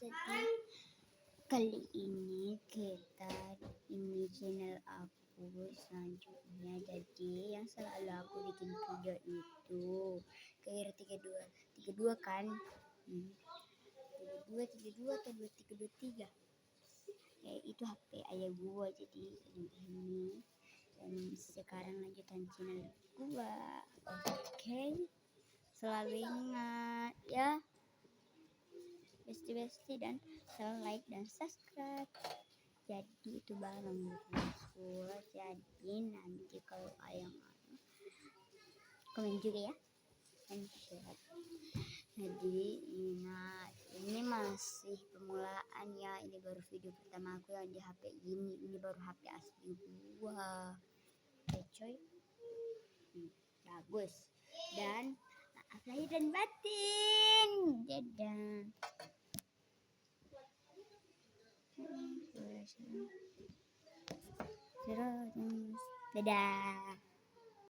Jadi kali ini ini channel aku selanjutnya. Jadi yang selalu aku bikin video itu kayak 32 kan, 32 atau 2323 kayak itu HP ayah gua. Jadi ini dan sekarang lanjutan channel gua. Oke, selalu ingat ya, besti dan selalu like dan subscribe. Jadi itu barang bosku. Jadi nanti kalau ayam komen juga ya dan share. Jadi ini masih pemulaan ya, ini baru video pertama aku yang di HP ini baru HP asli gua. Oke coy, bagus dan maaf lahir dan batin. Dadah. Dadah.